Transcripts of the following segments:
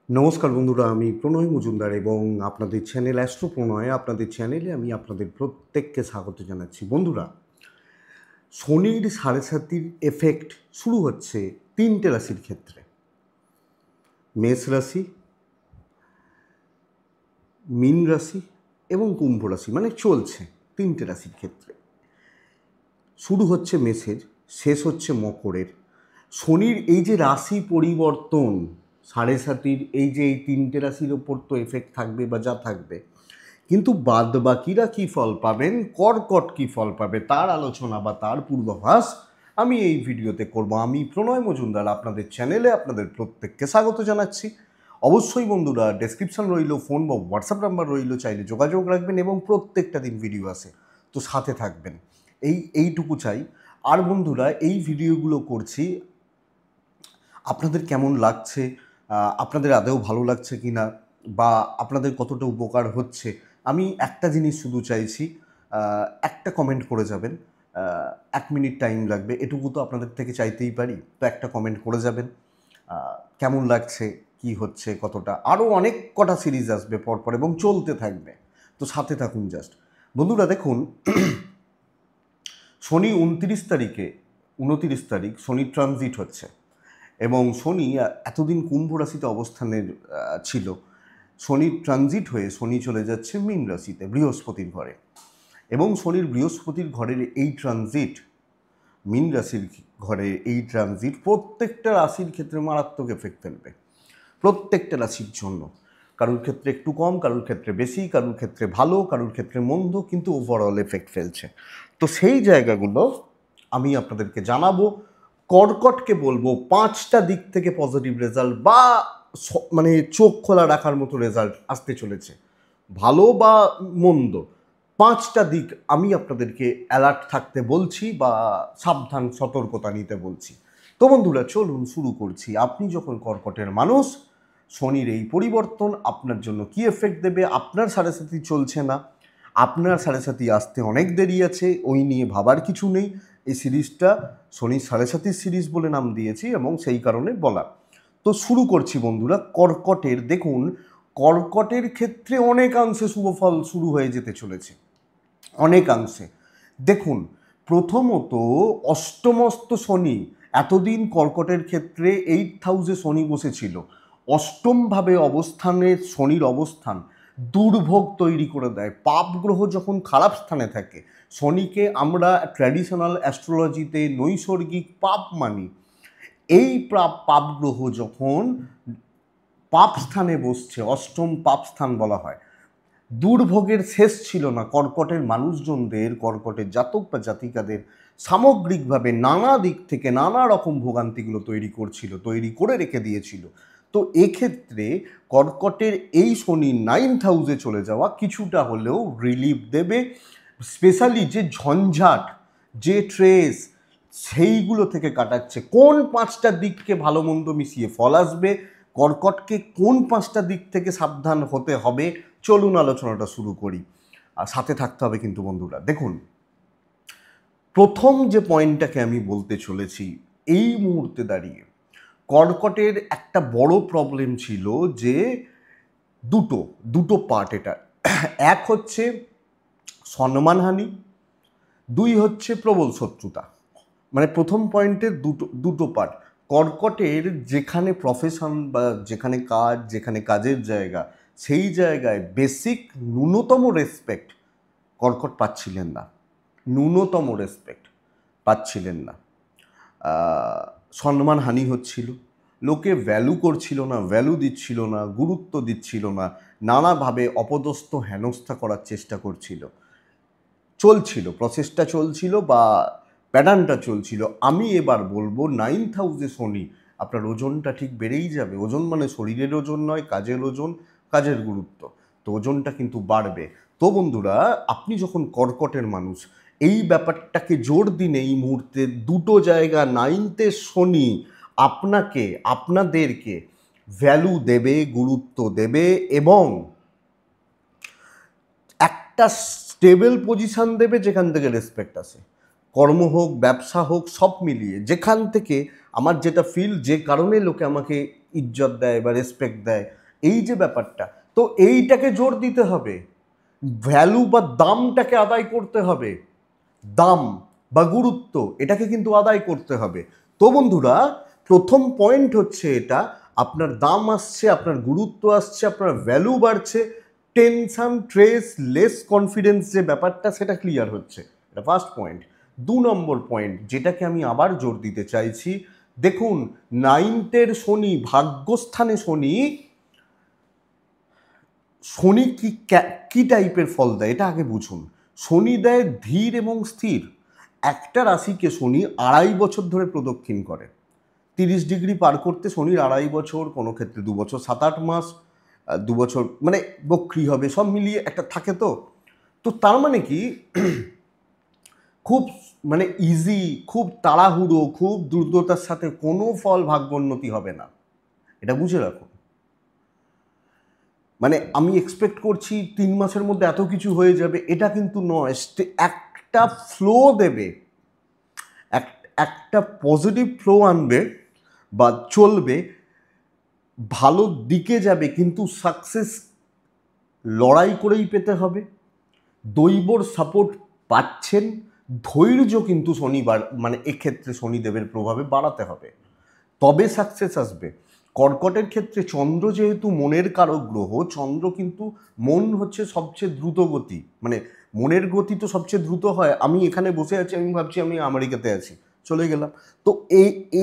নমস্কার বন্ধুরা, আমি প্রণয় মজুমদার এবং আপনাদের চ্যানেল অ্যাস্ট্রো প্রণয়, আপনাদের চ্যানেলে আমি আপনাদের প্রত্যেককে স্বাগত জানাচ্ছি। বন্ধুরা, শনির সাড়ে সাতির এফেক্ট শুরু হচ্ছে তিনটে রাশির ক্ষেত্রে। মেষ রাশি, মীন রাশি এবং কুম্ভ রাশি, মানে চলছে তিনটে রাশির ক্ষেত্রে। শুরু হচ্ছে মেষের, শেষ হচ্ছে মকরের। শনির এই যে রাশি পরিবর্তন, সাড়ে সাতির এই তিনটে রাশির ওপর তো এফেক্ট থাকবে বা যা থাকবে, কিন্তু বাদ বাকিরা কী ফল পাবেন, কর্কট কী ফল পাবে, তার আলোচনা বা তার পূর্বাভাস আমি এই ভিডিওতে করব। আমি প্রণয় মজুমদার আপনাদের চ্যানেলে আপনাদের প্রত্যেককে স্বাগত জানাচ্ছি। অবশ্যই বন্ধুরা, ডেসক্রিপশন রইল, ফোন বা হোয়াটসঅ্যাপ নাম্বার রইল, চাইলে যোগাযোগ রাখবেন এবং প্রত্যেকটা দিন ভিডিও আসে তো সাথে থাকবেন, এইটুকু চাই। আর বন্ধুরা, এই ভিডিওগুলো করছি, আপনাদের কেমন লাগছে, আপনাদের আদৌ ভালো লাগছে কি না, বা আপনাদের কতটা উপকার হচ্ছে, আমি একটা জিনিস শুধু চাইছি, একটা কমেন্ট করে যাবেন। 1 মিনিট টাইম লাগবে, এটুকু তো আপনাদের থেকে চাইতেই পারি, তো একটা কমেন্ট করে যাবেন। কেমন লাগছে, কি হচ্ছে, কতটা। আরও অনেক কটা সিরিজ আসবে পরপর এবং চলতে থাকবে, তো সাথে থাকুন জাস্ট। বন্ধুরা দেখুন, শনি 29 তারিখ শনি ট্রানজিট হচ্ছে এবং শনি এতদিন কুম্ভ রাশিতে অবস্থানের ছিল। শনির ট্রানজিট হয়ে শনি চলে যাচ্ছে মীন রাশিতে, বৃহস্পতির ঘরে। এবং শনির বৃহস্পতির ঘরের এই ট্রানজিট, মীন রাশির ঘরে এই ট্রানজিট প্রত্যেকটা রাশির ক্ষেত্রে মারাত্মক এফেক্ট ফেলবে, প্রত্যেকটা রাশির জন্য। কারোর ক্ষেত্রে একটু কম, কারোর ক্ষেত্রে বেশি, কারোর ক্ষেত্রে ভালো, কারোর ক্ষেত্রে মন্দ, কিন্তু ওভারঅল এফেক্ট ফেলছে। তো সেই জায়গাগুলো আমি আপনাদেরকে জানাবো। কর্কটকে বলবো 5টা দিক থেকে পজিটিভ রেজাল্ট বা মানে চোখ খোলা রাখার মতো রেজাল্ট আসতে চলেছে, ভালো বা মন্দ। 5টা দিক আমি আপনাদেরকে অ্যালার্ট থাকতে বলছি বা সাবধান সতর্কতা নিতে বলছি। তো বন্ধুরা, চলুন শুরু করছি। আপনি যখন কর্কটের মানুষ, শনির এই পরিবর্তন আপনার জন্য কি এফেক্ট দেবে, আপনার সাড়ে সাথী চলছে না, আপনার সাড়ে সাথী আসতে অনেক দেরি আছে, ওই নিয়ে ভাবার কিছু নেই। এই সিরিজটা শনির সাড়ে সাথীর সিরিজ বলে নাম দিয়েছি এবং সেই কারণে বলা। তো শুরু করছি বন্ধুরা। কর্কটের দেখুন, কর্কটের ক্ষেত্রে অনেকাংশে শুভফল শুরু হয়ে যেতে চলেছে, অনেকাংশে। দেখুন, প্রথমত অষ্টমস্ত শনি, এতদিন কর্কটের ক্ষেত্রে 8th হাউসে শনি বসেছিল। অষ্টমভাবে অবস্থানের শনির অবস্থান দুর্ভোগ তৈরি করে দেয়। পাপ গ্রহ যখন খারাপ স্থানে থাকে, শনিকে আমরা ট্র্যাডিশনাল অ্যাস্ট্রোলজিতে নৈসর্গিক পাপ মানি। এই পাপ গ্রহ যখন পাপ স্থানে বসছে, অষ্টম পাপ স্থান বলা হয়, দুর্ভোগের শেষ ছিল না কর্কটের মানুষজনদের, কর্কটের জাতক বা জাতিকাদের সামগ্রিকভাবে নানা দিক থেকে নানা রকম ভোগান্তিগুলো তৈরি করে রেখে দিয়েছিল। তো এক্ষেত্রে কর্কটের এই শনি 9th হাউসে চলে যাওয়া কিছুটা হলেও রিলিফ দেবে। স্পেশালি যে ঝঞ্ঝাট, যে ট্রেস, সেইগুলো থেকে কাটাচ্ছে। কোন 5টা দিককে ভালো মন্দ মিশিয়ে ফল আসবে, কর্কটকে কোন 5টা দিক থেকে সাবধান হতে হবে, চলুন আলোচনাটা শুরু করি। আর সাথে থাকতে হবে কিন্তু বন্ধুরা। দেখুন, প্রথম যে পয়েন্টটাকে আমি বলতে চলেছি, এই মুহূর্তে দাঁড়িয়ে কর্কটের একটা বড় প্রবলেম ছিল যে দুটো পার্ট এটা। এক হচ্ছে সম্মানহানি, 2 হচ্ছে প্রবল শত্রুতা। মানে প্রথম পয়েন্টের দুটো পার্ট। কর্কটের যেখানে প্রফেশন বা যেখানে কাজ, যেখানে কাজের জায়গা, সেই জায়গায় বেসিক ন্যূনতম রেসপেক্ট কর্কট পাচ্ছিলেন না, ন্যূনতম রেসপেক্ট পাচ্ছিলেন না। সম্মানহানি হচ্ছিল, লোকে ভ্যালু করছিল না, ভ্যালু দিচ্ছিল না, গুরুত্ব দিচ্ছিল না, নানাভাবে অপদস্থ হেনস্থা করার চেষ্টা চলছিল, প্রসেসটা চলছিল বা প্যাটার্নটা চলছিল। আমি এবার বলবো 9th হাউসে শনি, আপনার ওজনটা ঠিক বেড়েই যাবে। ওজন মানে শরীরের ওজন নয়, কাজের ওজন, কাজের গুরুত্ব। তো ওজনটা কিন্তু বাড়বে। তো বন্ধুরা, আপনি যখন কর্কটের মানুষ, এই ব্যাপারটাকে জোর দিন এই মুহূর্তে দুটো জায়গা 9th-এ শনি আপনাদেরকে ভ্যালু দেবে, গুরুত্ব দেবে এবং একটা স্টেবল পজিশান দেবে যেখান থেকে রেসপেক্ট আসে। কর্ম হোক, ব্যবসা হোক, সব মিলিয়ে যেখান থেকে আমার যেটা ফিল, যে কারণে লোকে আমাকে ইজ্জত দেয় বা রেসপেক্ট দেয়, এই যে ব্যাপারটা, তো এইটাকে জোর দিতে হবে, ভ্যালু বা দামটাকে আদায় করতে হবে, দাম বা গুরুত্ব এটাকে কিন্তু আদায় করতে হবে। তো বন্ধুরা, প্রথম পয়েন্ট হচ্ছে এটা, আপনার দাম আসছে, আপনার গুরুত্ব আসছে, আপনার ভ্যালু বাড়ছে, টেনশন, স্ট্রেস, লেস কনফিডেন্স যে ব্যাপারটা সেটা ক্লিয়ার হচ্ছে, এটা ফার্স্ট পয়েন্ট। 2 নম্বর পয়েন্ট যেটাকে আমি আবার জোর দিতে চাইছি, দেখুন নাইনথের শনি, ভাগ্যস্থানে শনি, শনি কি টাইপের ফল দেয় এটা আগে বুঝুন। শনি দেয় ধীর এবং স্থির। একটা রাশিকে শনি 2.5 বছর ধরে প্রদক্ষিণ করে। 30 ডিগ্রি পার করতে শনির 2.5 বছর, কোনো ক্ষেত্রে 2 বছর 7-8 মাস, 2 বছর মানে বক্রি হবে, সব মিলিয়ে একটা থাকে। তো তো তার মানে কি, খুব মানে ইজি, খুব তাড়াহুড়ো, খুব দ্রুততার সাথে কোনো ফল ভাগ্যোন্নতি হবে না, এটা বুঝে রাখুন। মানে আমি এক্সপেক্ট করছি 3 মাসের মধ্যে এত কিছু হয়ে যাবে, এটা কিন্তু নয়। একটা ফ্লো দেবে, একটা পজিটিভ ফ্লো আনবে বা চলবে, ভালো দিকে যাবে, কিন্তু সাকসেস লড়াই করেই পেতে হবে। দৈবর সাপোর্ট পাচ্ছেন, ধৈর্য কিন্তু শনিবার মানে এক্ষেত্রে শনিদেবের প্রভাবে বাড়াতে হবে, তবে সাকসেস আসবে। কর্কটের ক্ষেত্রে চন্দ্র যেহেতু মনের কারক গ্রহ, চন্দ্র কিন্তু, মন হচ্ছে সবচেয়ে দ্রুত গতি, মানে মনের গতি তো সবচেয়ে দ্রুত হয়। আমি এখানে বসে আছি, আমি ভাবছি আমি আমেরিকাতে আছি, চলে গেলাম। তো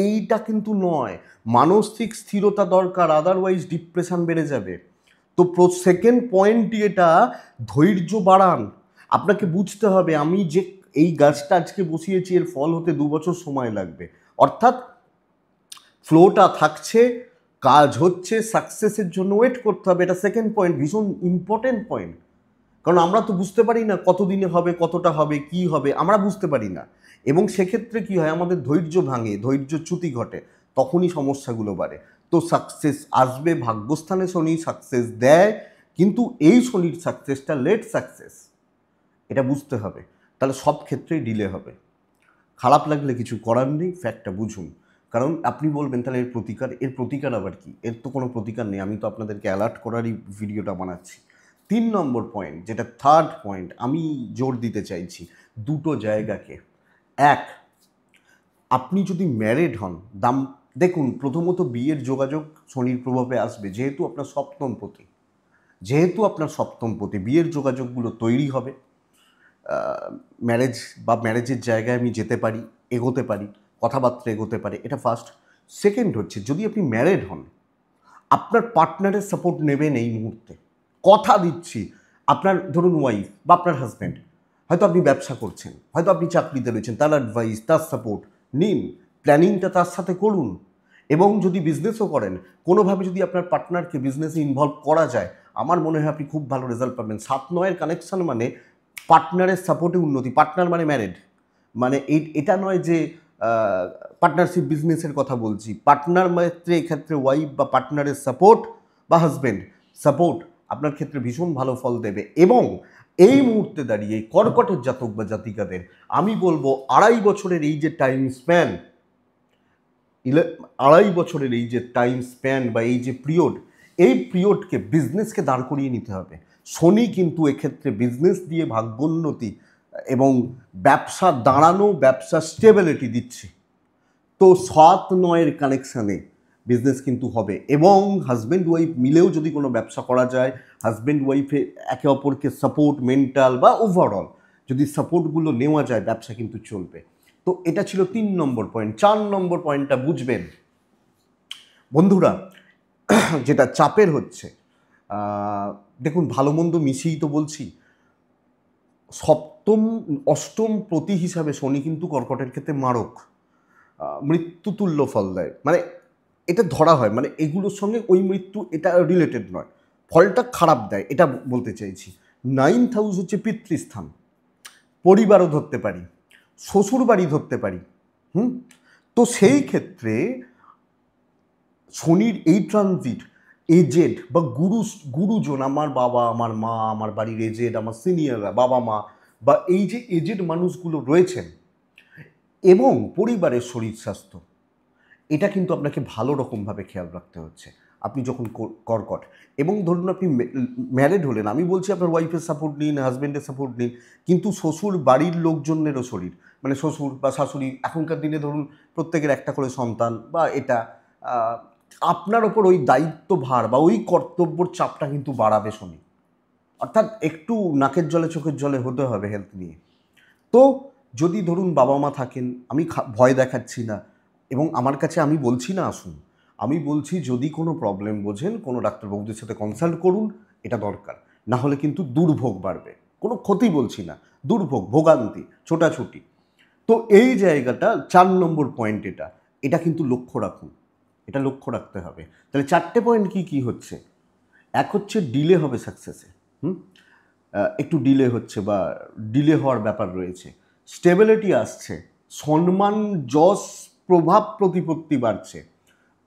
এইটা কিন্তু নয়, মানসিক স্থিরতা দরকার, আদারওয়াইজ ডিপ্রেশন বেড়ে যাবে। তো সেকেন্ড পয়েন্টটি এটা, ধৈর্য বাড়ান। আপনাকে বুঝতে হবে আমি যে এই গাছটা আজকে বসিয়েছি এর ফল হতে 2 বছর সময় লাগবে, অর্থাৎ ফ্লোটা থাকছে, কাজ হচ্ছে, সাকসেসের জন্য ওয়েট করতে হবে। এটা সেকেন্ড পয়েন্ট, ভীষণ ইম্পর্টেন্ট পয়েন্ট। কারণ আমরা তো বুঝতে পারি না কতদিনে হবে, কতটা হবে, কি হবে, আমরা বুঝতে পারি না। এবং সেক্ষেত্রে কি হয়, আমাদের ধৈর্য ভাঙে, ধৈর্যচ্যুতি ঘটে, তখনই সমস্যাগুলো বাড়ে। তো সাকসেস আসবে, ভাগ্যস্থানে শনি সাকসেস দেয়, কিন্তু এই শনির সাকসেসটা লেট সাকসেস, এটা বুঝতে হবে। তাহলে সব ক্ষেত্রেই ডিলে হবে। খারাপ লাগলে কিছু করার নেই, ফ্যাক্টটা বুঝুন। কারণ আপনি বলবেন তাহলে এর প্রতিকার আবার কি? এর তো কোনো প্রতিকার নেই, আমি তো আপনাদেরকে অ্যালার্ট করারই ভিডিওটা বানাচ্ছি। 3 নম্বর পয়েন্ট, যেটা থার্ড পয়েন্ট আমি জোর দিতে চাইছি, দুটো জায়গাকে। এক, আপনি যদি ম্যারেড হন, দেখুন প্রথমত বিয়ের যোগাযোগ শনির প্রভাবে আসবে, যেহেতু আপনার সপ্তমপতি বিয়ের যোগাযোগগুলো তৈরি হবে। ম্যারেজের জায়গায় আমি যেতে পারি, এগোতে পারি, কথাবার্তা এগোতে পারে, এটা ফার্স্ট। সেকেন্ড হচ্ছে, যদি আপনি ম্যারেড হন, আপনার পার্টনারের সাপোর্ট নেবেন এই মুহূর্তে, কথা দিচ্ছি। আপনার ধরুন ওয়াইফ বা আপনার হাজব্যান্ড, হয়তো আপনি ব্যবসা করছেন, হয়তো আপনি চাকরিতে রয়েছেন, তার অ্যাডভাইস, তার সাপোর্ট নিন, প্ল্যানিংটা তার সাথে করুন। এবং যদি বিজনেসও করেন, কোনোভাবে যদি আপনার পার্টনারকে বিজনেসে ইনভলভ করা যায়, আমার মনে হয় আপনি খুব ভালো রেজাল্ট পাবেন। 7-9-এর কানেকশন মানে পার্টনারের সাপোর্টে উন্নতি। পার্টনার মানে ম্যারেড, মানে এটা নয় যে পার্টনারশিপ বিজনেসের কথা বলছি। পার্টনার ক্ষেত্রে এক্ষেত্রে ওয়াইফ বা পার্টনারের সাপোর্ট বা হাজব্যান্ড সাপোর্ট আপনার ক্ষেত্রে ভীষণ ভালো ফল দেবে। এবং এই মুহূর্তে দাঁড়িয়ে কর্কটের জাতক বা জাতিকাদের আমি বলবো, 2.5 বছরের এই যে টাইম স্প্যান, 2.5 বছরের এই যে টাইম স্প্যান বা এই যে পিরিয়ড, এই পিরিয়ডকে বিজনেসকে দাঁড় করিয়ে নিতে হবে। শনি কিন্তু এক্ষেত্রে বিজনেস দিয়ে ভাগ্যোন্নতি এবং ব্যবসা দাঁড়ানো, ব্যবসা স্টেবিলিটি দিচ্ছে। তো 7-9-এর কানেকশানে বিজনেস কিন্তু হবে। এবং হাজব্যান্ড ওয়াইফ মিলেও যদি কোনো ব্যবসা করা যায়, হাজব্যান্ড ওয়াইফে একে অপরকে সাপোর্ট, মেন্টাল বা ওভারঅল যদি সাপোর্টগুলো নেওয়া যায়, ব্যবসা কিন্তু চলবে। তো এটা ছিল 3 নম্বর পয়েন্ট। 4 নম্বর পয়েন্টটা বুঝবেন বন্ধুরা, যেটা চাপের হচ্ছে, দেখুন ভালো মন্দ মিশিয়েই তো বলছি। অষ্টম প্রতি হিসাবে শনি কিন্তু কর্কটের ক্ষেত্রে মারক, মৃত্যুতুল্য ফল দেয়, মানে এটা ধরা হয়, মানে এগুলোর সঙ্গে ওই মৃত্যু এটা রিলেটেড নয়, ফলটা খারাপ দেয়, এটা বলতে চাইছি। 9th হাউস হচ্ছে পিতৃস্থান, পরিবারও ধরতে পারি, শ্বশুর বাড়ি ধরতে পারি। তো সেই ক্ষেত্রে শনির এই ট্রানজিট, এজেড বা গুরুজন, আমার বাবা, আমার মা, আমার বাড়ির এজেড, আমার সিনিয়ররা, বাবা মা বা এই যে এজেড মানুষগুলো রয়েছেন, এবং পরিবারের শরীর স্বাস্থ্য, এটা কিন্তু আপনাকে ভালো রকমভাবে খেয়াল রাখতে হচ্ছে আপনি যখন কর্কট। এবং ধরুন আপনি ম্যারেড হলেন, আমি বলছি আপনার ওয়াইফের সাপোর্ট নিন, হাজব্যান্ডের সাপোর্ট নিন, কিন্তু শ্বশুর বাড়ির লোকজনেরও শরীর, মানে শ্বশুর বা শাশুড়ি, এখনকার দিনে ধরুন প্রত্যেকের একটা করে সন্তান বা এটা, আপনার ওপর ওই দায়িত্বভার বা ওই কর্তব্যর চাপটা কিন্তু বাড়াবে শনি। অর্থাৎ একটু নাকের জলে চোখের জলে হতে হবে হেলথ নিয়ে। তো যদি ধরুন বাবা মা থাকেন, আমি ভয় দেখাচ্ছি না এবং আমার কাছে আমি বলছি না আসুন, আমি বলছি যদি কোনো প্রবলেম বোঝেন কোনো ডাক্তারবাবুদের সাথে কনসাল্ট করুন, এটা দরকার। না হলে কিন্তু দুর্ভোগ বাড়বে, কোনো ক্ষতি বলছি না, দুর্ভোগ, ভোগান্তি, ছোটাছুটি। তো এই জায়গাটা 4 নম্বর পয়েন্ট, এটা কিন্তু লক্ষ্য রাখুন, এটা লক্ষ্য রাখতে হবে। তাহলে 4টে পয়েন্ট কি কি হচ্ছে? এক হচ্ছে ডিলে হবে সাকসেসে, একটু ডিলে হচ্ছে বা ডিলে হওয়ার ব্যাপার রয়েছে। স্টেবিলিটি আসছে, সম্মান, যশ, প্রভাব প্রতিপত্তি বাড়ছে,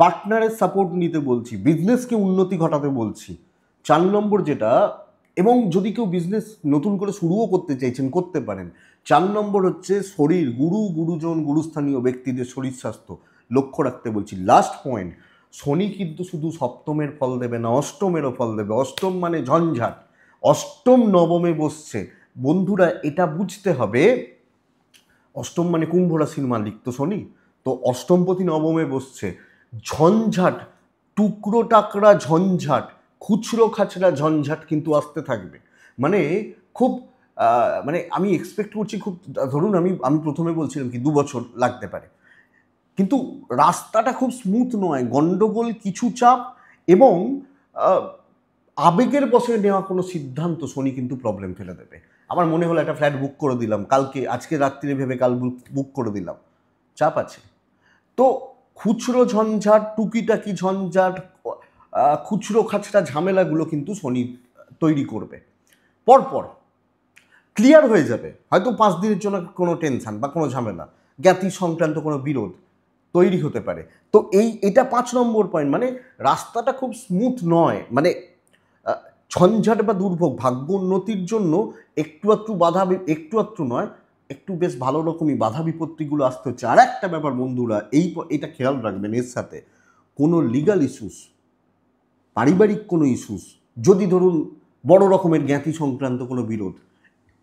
পার্টনারের সাপোর্ট নিতে বলছি, বিজনেসকে উন্নতি ঘটাতে বলছি। 4 নম্বর যেটা, এবং যদি কেউ বিজনেস নতুন করে শুরুও করতে চাইছেন করতে পারেন। 4 নম্বর হচ্ছে শরীর, গুরুজন, গুরুস্থানীয় ব্যক্তিদের শরীর স্বাস্থ্য লক্ষ্য রাখতে বলছি। লাস্ট পয়েন্ট, শনি কিন্তু শুধু সপ্তমের ফল দেবে না, অষ্টমেরও ফল দেবে। অষ্টম মানে ঝঞ্ঝাট, অষ্টম নবমে বসছে। বন্ধুরা এটা বুঝতে হবে, অষ্টম মানে কুম্ভ রাশির মালিক তো শনি, তো অষ্টমপতি নবমে বসছে। ঝঞ্ঝাট, টুকরো টাকরা ঝঞ্ঝাট, খুচরো খাচরা ঝঞ্ঝাট কিন্তু আসতে থাকবে। মানে খুব মানে আমি এক্সপেক্ট করছি খুব, ধরুন আমি প্রথমে বলছিলাম কি 2 বছর লাগতে পারে, কিন্তু রাস্তাটা খুব স্মুথ নয়, গন্ডগোল, কিছু চাপ এবং আবেগের বশে নেওয়া কোনো সিদ্ধান্ত শনি কিন্তু প্রবলেম ফেলে দেবে। আমার মনে হলো একটা ফ্ল্যাট বুক করে দিলাম কালকে, আজকে রাত্রিরে ভেবে কাল বুক করে দিলাম, চাপ আছে। তো খুচরো ঝঞ্ঝাট, টুকিটাকি ঝঞ্ঝাট, খুচরো খাচরা ঝামেলাগুলো কিন্তু শনি তৈরি করবে। পরপর ক্লিয়ার হয়ে যাবে, হয়তো 5 দিনের জন্য কোনো টেনশন বা কোনো ঝামেলা, জ্ঞাতি সংক্রান্ত কোনো বিরোধ তৈরি হতে পারে। তো এটা 5 নম্বর পয়েন্ট, মানে রাস্তাটা খুব স্মুথ নয়, মানে ঝঞ্ঝাট বা দুর্ভোগ, ভাগ্য উন্নতির জন্য একটু একটু নয়, একটু বেশ ভালো রকমই বাধা বিপত্তিগুলো আসতে হচ্ছে। আর একটা ব্যাপার বন্ধুরা, এটা খেয়াল রাখবেন, এর সাথে কোনো লিগাল ইস্যুস, পারিবারিক কোনো ইস্যুস, যদি ধরুন বড় রকমের জ্ঞাতি সংক্রান্ত কোনো বিরোধ,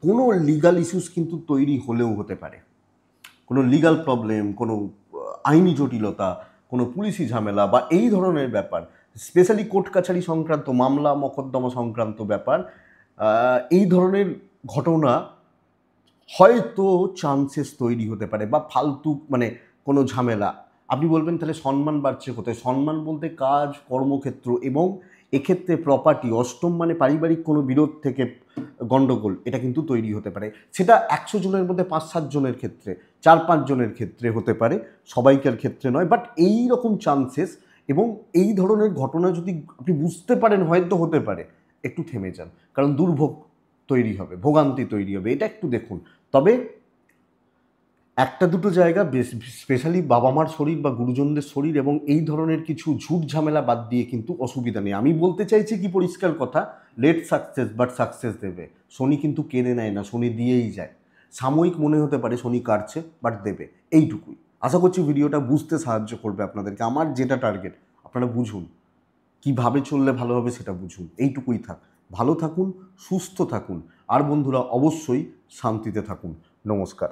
কোনো লিগাল ইস্যুস কিন্তু তৈরি হলেও হতে পারে। কোনো লিগাল প্রবলেম, কোনো আইনি জটিলতা, কোনো পুলিশি ঝামেলা বা এই ধরনের ব্যাপার, স্পেশালি কোর্ট কাছারি সংক্রান্ত মামলা মকদ্দমা সংক্রান্ত ব্যাপার, এই ধরনের ঘটনা হয়তো চান্সেস তৈরি হতে পারে বা ফালতু মানে কোনো ঝামেলা। আপনি বলবেন তাহলে সম্মান বাড়ছে কোথায়? সম্মান বলতে কাজ, কর্মক্ষেত্র এবং এক্ষেত্রে প্রপার্টি, অষ্টম মানে পারিবারিক কোনো বিরোধ থেকে গণ্ডগোল, এটা কিন্তু তৈরি হতে পারে। সেটা 100 জনের মধ্যে 5-7 জনের ক্ষেত্রে, 4-5 জনের ক্ষেত্রে হতে পারে, সবাইকার ক্ষেত্রে নয়। বাট এই রকম চান্সেস এবং এই ধরনের ঘটনা যদি আপনি বুঝতে পারেন হয়তো হতে পারে, একটু থেমে যান, কারণ দুর্ভোগ তৈরি হবে, ভোগান্তি তৈরি হবে, এটা একটু দেখুন। তবে একটা দুটো জায়গা স্পেশালি বাবা মার শরীর বা গুরুজনদের শরীর এবং এই ধরনের কিছু ঝুট ঝামেলা বাদ দিয়ে কিন্তু অসুবিধা নেই। আমি বলতে চাইছি কি, পরিষ্কার কথা, লেট সাকসেস বাট সাকসেস দেবে। শনি কিন্তু কেড়ে নেয় না, শনি দিয়েই যায়। সাময়িক মনে হতে পারে শনি কাটছে, বাট দেবে, এইটুকুই। আশা করছি ভিডিওটা বুঝতে সাহায্য করবে আপনাদেরকে। আমার যেটা টার্গেট আপনারা বুঝুন, কিভাবে চললে ভালো হবে সেটা বুঝুন, এইটুকুই থাক। ভালো থাকুন, সুস্থ থাকুন, আর বন্ধুরা অবশ্যই শান্তিতে থাকুন। নমস্কার।